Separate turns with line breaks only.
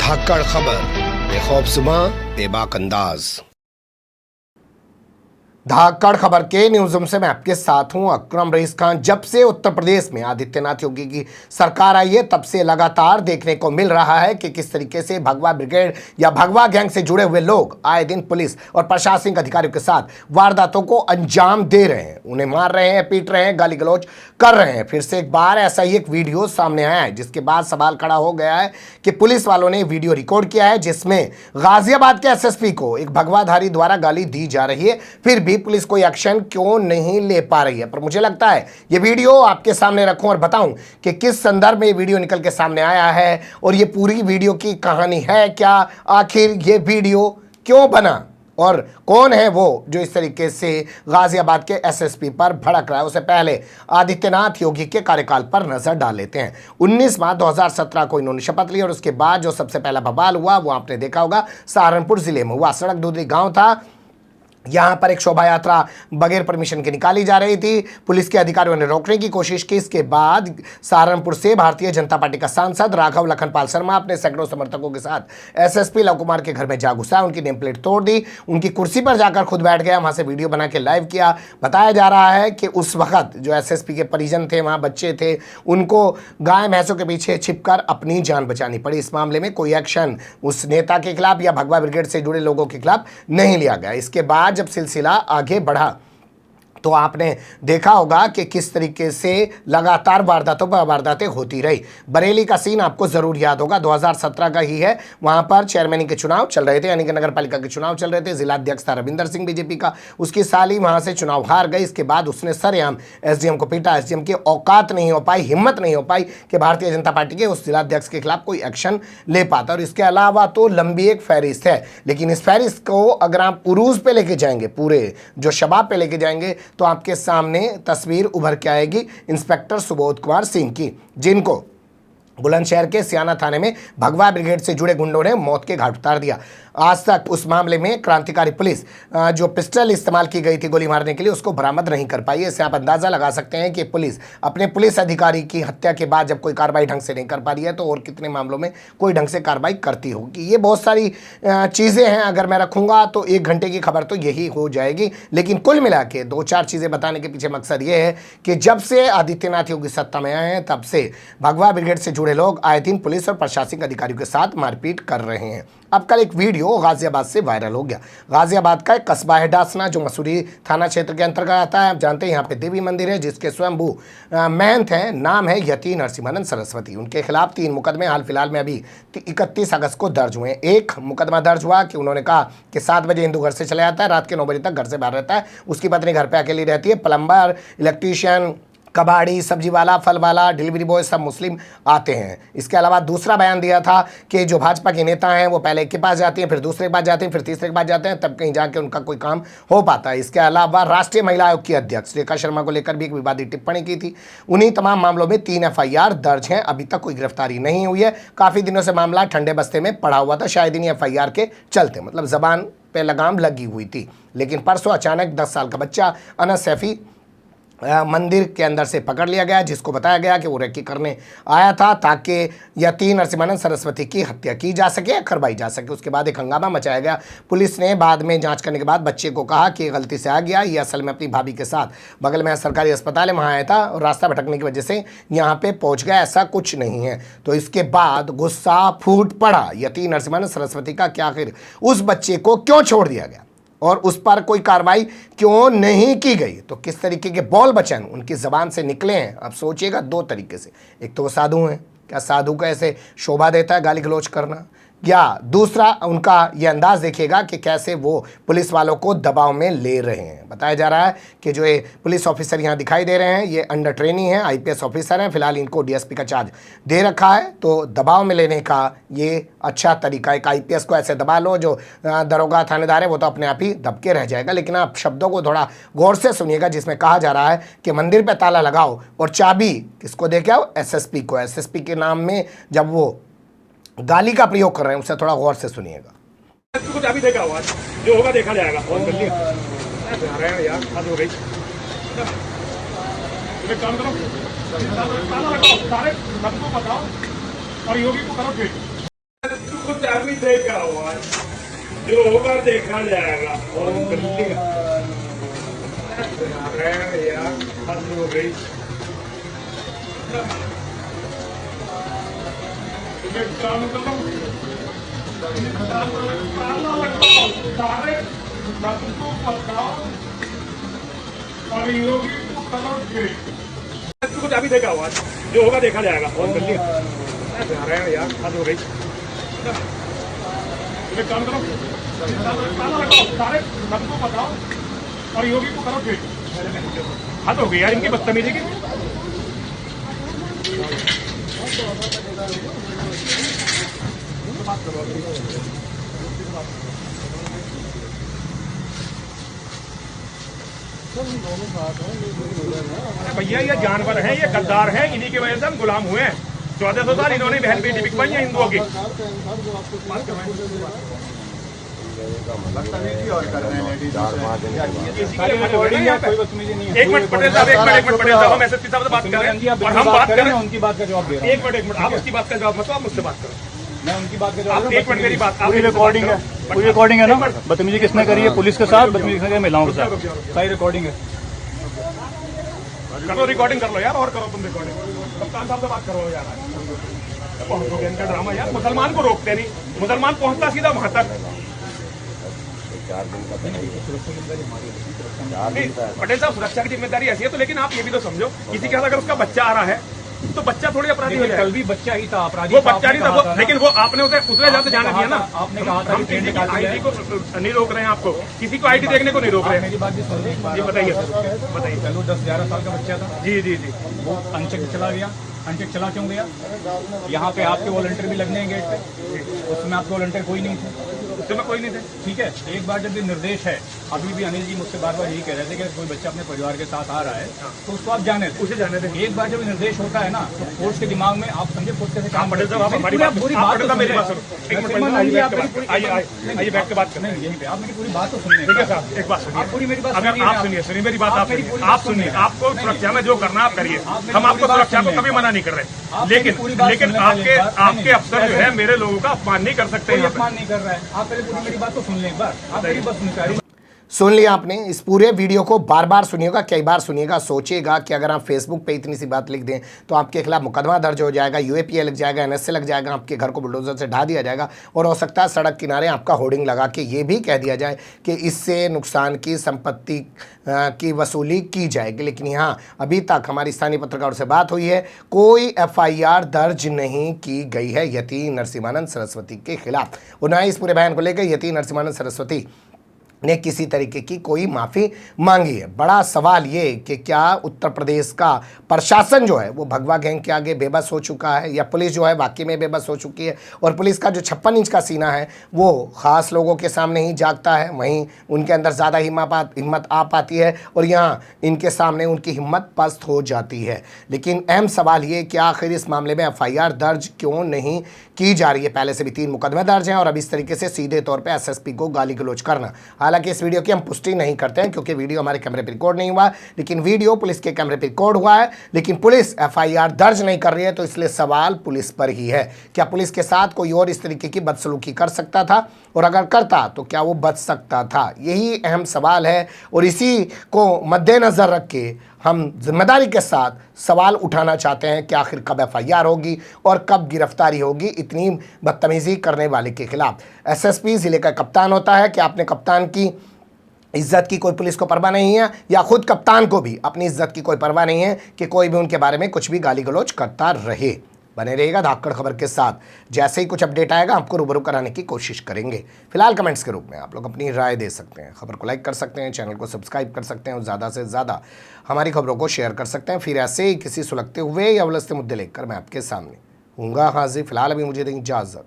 धाकड़ खबर बेखौफसुमा बेबाक अंदाज। धाकड़ खबर के न्यूज़ रूम से मैं आपके साथ हूं अकरम रईस खान। जब से उत्तर प्रदेश में आदित्यनाथ योगी की सरकार आई है तब से लगातार देखने को मिल रहा है कि किस तरीके से भगवा ब्रिगेड या भगवा गैंग से जुड़े हुए लोग आए दिन पुलिस और प्रशासनिक अधिकारियों के साथ वारदातों को अंजाम दे रहे हैं, उन्हें मार रहे हैं, पीट रहे हैं, गाली गलौज कर रहे हैं। फिर से एक बार ऐसा ही एक वीडियो सामने आया है जिसके बाद सवाल खड़ा हो गया है कि पुलिस वालों ने वीडियो रिकॉर्ड किया है जिसमें गाजियाबाद के एसएसपी को एक भगवाधारी द्वारा गाली दी जा रही है, फिर भी पुलिस कोई एक्शन क्यों नहीं ले पा रही है। पर मुझे लगता है ये वीडियो आपके सामने रखूं और बताऊं कि किस संदर्भ में ये वीडियो निकल के सामने आया है और ये पूरी वीडियो की कहानी है क्या, आखिर ये वीडियो क्यों बना और कौन है वो जो इस तरीके से गाजियाबाद के एसएसपी पर भड़क रहा है। उससे पहले आदित्यनाथ योगी के कार्यकाल पर नजर डाल लेते हैं। 19 मार्च 2017 को इन्होंने शपथ ली और उसके बाद जो सबसे पहला बवाल हुआ वो आपने देखा होगा सहारनपुर जिले में हुआ। सड़क दूधरी गांव था, यहां पर एक शोभा यात्रा बगैर परमिशन के निकाली जा रही थी। पुलिस के अधिकारियों ने रोकने की कोशिश की। इसके बाद सहारनपुर से भारतीय जनता पार्टी का सांसद राघव लखनपाल शर्मा अपने सैकड़ों समर्थकों के साथ एसएसपी लव कुमार के घर में जा घुसा, उनकी नेम प्लेट तोड़ दी, उनकी कुर्सी पर जाकर खुद बैठ गया, वहां से वीडियो बना के लाइव किया। बताया जा रहा है कि उस वक्त जो एसएसपी के परिजन थे, वहां बच्चे थे, उनको गाय भैंसों के पीछे छिपकर अपनी जान बचानी पड़ी। इस मामले में कोई एक्शन उस नेता के खिलाफ या भगवा ब्रिगेड से जुड़े लोगों के खिलाफ नहीं लिया गया। इसके बाद जब सिलसिला आगे बढ़ा तो आपने देखा होगा कि किस तरीके से लगातार वारदातों पर वारदातें होती रही। बरेली का सीन आपको जरूर याद होगा, 2017 का ही है। वहां पर चेयरमैन के चुनाव चल रहे थे, यानी कि नगर पालिका के चुनाव चल रहे थे। जिला अध्यक्ष था रविंदर सिंह बीजेपी का, उसकी साली वहां से चुनाव हार गई। इसके बाद उसने सरेआम एसडीएम को पीटा। एसडीएम की औकात नहीं हो पाई, हिम्मत नहीं हो पाई कि भारतीय जनता पार्टी के उस जिला अध्यक्ष के खिलाफ कोई एक्शन ले पाता। और इसके अलावा तो लंबी एक फहरिस्त है, लेकिन इस फहरिस्त को अगर आप उरूज पे लेके जाएंगे, पूरे जो शबाब पे लेके जाएंगे, तो आपके सामने तस्वीर उभर के आएगी इंस्पेक्टर सुबोध कुमार सिंह की, जिनको बुलंदशहर के सियाना थाने में भगवा ब्रिगेड से जुड़े गुंडों ने मौत के घाट उतार दिया। आज तक उस मामले में क्रांतिकारी पुलिस जो पिस्टल इस्तेमाल की गई थी गोली मारने के लिए, उसको बरामद नहीं कर पाई है। इससे आप अंदाजा लगा सकते हैं कि पुलिस अपने पुलिस अधिकारी की हत्या के बाद जब कोई कार्रवाई ढंग से नहीं कर पा रही है तो और कितने मामलों में कोई ढंग से कार्रवाई करती होगी। ये बहुत सारी चीज़ें हैं, अगर मैं रखूँगा तो 1 घंटे की खबर तो यही हो जाएगी। लेकिन कुल मिला के 2-4 चीज़ें बताने के पीछे मकसद ये है कि जब से आदित्यनाथ योगी सत्ता में आए हैं तब से भगवा ब्रिगेड से जुड़े लोग आए दिन पुलिस और प्रशासनिक अधिकारियों के साथ मारपीट कर रहे हैं। अब कल एक वीडियो गाजियाबाद से वायरल हो गया। गाजियाबाद का एक कस्बा है डासना, जो मसूरी थाना क्षेत्र के अंतर्गत आता है। आप जानते हैं यहाँ पे देवी मंदिर है जिसके स्वयंभू महंत हैं, नाम है यति नरसिंहानंद सरस्वती। उनके खिलाफ 3 मुकदमे हाल फिलहाल में अभी 31 अगस्त को दर्ज हुए हैं। एक मुकदमा दर्ज हुआ कि उन्होंने कहा कि 7 बजे हिंदू घर से चला जाता है, रात के 9 बजे तक घर से बाहर रहता है, उसकी पत्नी घर पर अकेली रहती है, प्लम्बर, इलेक्ट्रीशियन, कबाड़ी, सब्जी वाला, फल वाला, डिलीवरी बॉय सब मुस्लिम आते हैं। इसके अलावा दूसरा बयान दिया था कि जो भाजपा के नेता हैं वो पहले एक के पास जाती हैं, फिर दूसरे के पास जाते हैं, फिर तीसरे के पास जाते हैं, तब कहीं जाके उनका कोई काम हो पाता है। इसके अलावा राष्ट्रीय महिला आयोग की अध्यक्ष रेखा शर्मा को लेकर भी एक विवादित टिप्पणी की थी। उन्हीं तमाम मामलों में 3 FIR दर्ज हैं, अभी तक कोई गिरफ्तारी नहीं हुई है। काफ़ी दिनों से मामला ठंडे बस्ते में पड़ा हुआ था, शायद इन्हीं FIR के चलते, मतलब जबान पे लगाम लगी हुई थी। लेकिन परसों अचानक 10 साल का बच्चा अनस सैफी मंदिर के अंदर से पकड़ लिया गया, जिसको बताया गया कि वो रेकी करने आया था ताकि यति नरसिंहानंद सरस्वती की हत्या की जा सके या करवाई जा सके। उसके बाद एक हंगामा मचाया गया। पुलिस ने बाद में जांच करने के बाद बच्चे को कहा कि गलती से आ गया, ये असल में अपनी भाभी के साथ बगल में सरकारी अस्पताल है वहाँ आया था और रास्ता भटकने की वजह से यहाँ पे पहुँच गया, ऐसा कुछ नहीं है। तो इसके बाद गुस्सा फूट पड़ा यति नरसिंहानंद सरस्वती का कि आखिर उस बच्चे को क्यों छोड़ दिया गया और उस पर कोई कार्रवाई क्यों नहीं की गई। तो किस तरीके के बॉल बचन उनकी ज़बान से निकले हैं, अब सोचिएगा 2 तरीके से। एक तो वो साधु हैं, क्या साधु का ऐसे शोभा देता है गाली गलौज करना, या दूसरा उनका ये अंदाज़ देखिएगा कि कैसे वो पुलिस वालों को दबाव में ले रहे हैं। बताया जा रहा है कि जो ये पुलिस ऑफिसर यहाँ दिखाई दे रहे हैं ये अंडर ट्रेनिंग है, IPS ऑफिसर हैं, फिलहाल इनको DSP का चार्ज दे रखा है। तो दबाव में लेने का ये अच्छा तरीका है। IPS को ऐसे दबा लो, जो दरोगा थानेदार है वो तो अपने आप ही दबके रह जाएगा। लेकिन आप शब्दों को थोड़ा गौर से सुनिएगा, जिसमें कहा जा रहा है कि मंदिर पर ताला लगाओ और चाबी किसको दे के आओ, SSP को। SSP के नाम में जब वो गाली का प्रयोग कर रहे हैं, उससे थोड़ा गौर से सुनिएगा।
कुछ अभी देखा हुआ जो होगा देखा जाएगा। फोन कर लिया यार, हद हो गई। काम करो, ताला लगाओ, सारे सबको बताओ और योगी को करो फिर। अभी देखा हुआ है, जो होगा देखा जाएगा। और गलती यार हद हो गई। एक काम करो, ताला लगाओ, सारे सबको बताओ और योगी को करो कि कुछ अभी देखा हुआ है, जो होगा देखा जाएगा। और गलती यार हद हो गई। एक काम करो, ताला लगाओ, सारे सबको बताओ और योगी को करो कि हद हो गई यार इनकी बदतमीजी की। भैया ये जानवर हैं, ये गद्दार हैं, इन्हीं की वजह से हम गुलाम हुए हैं। 1400 साल इन्होंने बहन बेटी बिकवाई है हिंदुओं की। एक मिनट पटेल साहब, एक मिनट पटेल साहब, हम एसएसपी साहब से बात कर रहे हैं और हम बात कर रहे हैं,
उनकी बात का जवाब दे रहा हूं।
एक मिनट आप उसकी बात का जवाब मत दो, आप मुझसे बात करो।
मैं उनकी बात का जवाब,
आप एक मिनट मेरी बात,
पूरी रिकॉर्डिंग है, पूरी रिकॉर्डिंग है ना। बदतमीजी किसने करी है? पुलिस के साथ बदतमीजी किसने करी? महिलाओं के साथ। सारी रिकॉर्डिंग है।
करो रिकॉर्डिंग कर लो यार, और करो तुम रिकॉर्डिंग। कप्तान साहब से बात करो यार, बहुत हो गया इनका ड्रामा यार। मुसलमान को रोकते नहीं, मुसलमान पहुंचता सीधा वहां तक। पटेल साहब सुरक्षा की जिम्मेदारी ऐसी है तो, लेकिन आप ये भी तो समझो, किसी के साथ अगर उसका बच्चा आ रहा है तो बच्चा थोड़ी अपराधी हो जाएगा।
कल भी बच्चा ही था अपराधी,
वो बच्चा नहीं था वो, लेकिन वो आपने उसे दूसरे जाते जाने दिया ना।
आपने कहा था
हम किसी की आईडी को नहीं रोक रहे हैं, आपको किसी को आईडी देखने को नहीं रोक रहे हैं।
मेरी बात भी सुन लीजिए।
जी बताइए सर, बताइए।
कल वो 10-11 साल का बच्चा था।
जी जी जी।
वो अनचेक चला गया। अनचेक चला क्यों गया? यहाँ पे आपके वॉलंटियर भी लगने हैं गेट पे, उसमें आपके वॉलंटियर कोई नहीं थे,
उसमें कोई नहीं थे।
ठीक है। एक बार जब ये निर्देश है, अभी भी अनिल जी मुझसे बार बार यही कह रहे थे कि कोई बच्चा अपने परिवार के साथ आ रहा है तो उसको आप जाने दें,
उसे जाने दें।
एक बार जब निर्देश होता है ना तो फोर्स के दिमाग में आप समझे फोर्स कैसे काम
पटेल साहब, आप हमारी
पूरी
बात,
पूरी
आप
बात
पटेल
तो
साहब मेरी
सुनिए।
बात सुनो। एक मिनट
नरसिम्हा
आइए
लाल जी,
बैठ के बात, आइए बैठ के बात करना।
नहीं, यहीं पे आप मेरी पूरी बात तो सुनिए।
ठीक है साहब, एक बात सुनिए।
आप पूरी मेरी बात
अगर
सुनिए।
आप सुनिए, सुनिए मेरी बात, आप
मेरी
सुनिए,
पूरी
आप
बात
सुनिए।
सुनिए।
आपको सुरक्षा में जो करना आप करिए,
मेरी
हम आपको
पूरी बात
सुरक्षा को
सुनिए।
कभी मना नहीं कर रहे,
आप मेरी
लेकिन
पूरी बात
लेकिन
सुनने वाली
आपके
बात
आपके
नहीं।
अफसर जो है मेरे लोगों का अपमान नहीं कर सकते
कोई
यहाँ पे।
अपमान नहीं कर रहा है। आप पहले पूरी मेरी बात तो सुन लें एक बार। आप मेरी बात सुनिए।
सुन लिया आपने। इस पूरे वीडियो को बार बार सुनिएगा, कई बार सुनिएगा, सोचिएगा कि अगर आप फेसबुक पे इतनी सी बात लिख दें तो आपके खिलाफ मुकदमा दर्ज हो जाएगा, यूएपीए लग जाएगा, एनएसए लग जाएगा, आपके घर को बुलडोजर से ढा दिया जाएगा और हो सकता है सड़क किनारे आपका होर्डिंग लगा के ये भी कह दिया जाए कि इससे नुकसान की संपत्ति की वसूली की जाएगी। लेकिन यहाँ अभी तक हमारी स्थानीय पत्रकारों से बात हुई है, कोई एफआईआर दर्ज नहीं की गई है यति नरसिम्हानंद सरस्वती के खिलाफ। और ना ही इस पूरे बयान को लेकर यति नरसिम्हानंद सरस्वती ने किसी तरीके की कोई माफ़ी मांगी है। बड़ा सवाल ये कि क्या उत्तर प्रदेश का प्रशासन जो है वो भगवा गैंग के आगे बेबस हो चुका है, या पुलिस जो है वाकई में बेबस हो चुकी है और पुलिस का जो 56 इंच का सीना है वो ख़ास लोगों के सामने ही जागता है, वहीं उनके अंदर ज़्यादा हिम्मत आ पाती है और यहाँ इनके सामने उनकी हिम्मत पस्त हो जाती है। लेकिन अहम सवाल ये कि आखिर इस मामले में एफआईआर दर्ज क्यों नहीं की जा रही है? पहले से भी 3 मुकदमे दर्ज हैं और अब इस तरीके से सीधे तौर पर एसएसपी को गाली गलौज करना। हालांकि इस वीडियो की हम पुष्टि नहीं करते हैं क्योंकि वीडियो हमारे कैमरे पर रिकॉर्ड नहीं हुआ, लेकिन वीडियो पुलिस के कैमरे पर रिकॉर्ड हुआ है, लेकिन पुलिस एफआईआर दर्ज नहीं कर रही है। तो इसलिए सवाल पुलिस पर ही है, क्या पुलिस के साथ कोई और इस तरीके की बदसलूकी कर सकता था, और अगर करता तो क्या वो बच सकता था? यही अहम सवाल है और इसी को मद्देनजर रख के हम जिम्मेदारी के साथ सवाल उठाना चाहते हैं कि आखिर कब एफआईआर होगी और कब गिरफ्तारी होगी इतनी बदतमीजी करने वाले के खिलाफ। एसएसपी जिले का कप्तान होता है कि आपने कप्तान की इज्जत की कोई पुलिस को परवाह नहीं है, या खुद कप्तान को भी अपनी इज्जत की कोई परवाह नहीं है कि कोई भी उनके बारे में कुछ भी गाली गलौज करता रहे। बने रहिएगा धाकड़ खबर के साथ, जैसे ही कुछ अपडेट आएगा आपको रूबरू कराने की कोशिश करेंगे। फिलहाल कमेंट्स के रूप में आप लोग अपनी राय दे सकते हैं, खबर को लाइक कर सकते हैं, चैनल को सब्सक्राइब कर सकते हैं और ज़्यादा से ज़्यादा हमारी खबरों को शेयर कर सकते हैं। फिर ऐसे ही किसी सुलगते हुए या उलझते मुद्दे लेकर मैं आपके सामने हूँगा हाजिर। फिलहाल अभी मुझे दें इजाज़त।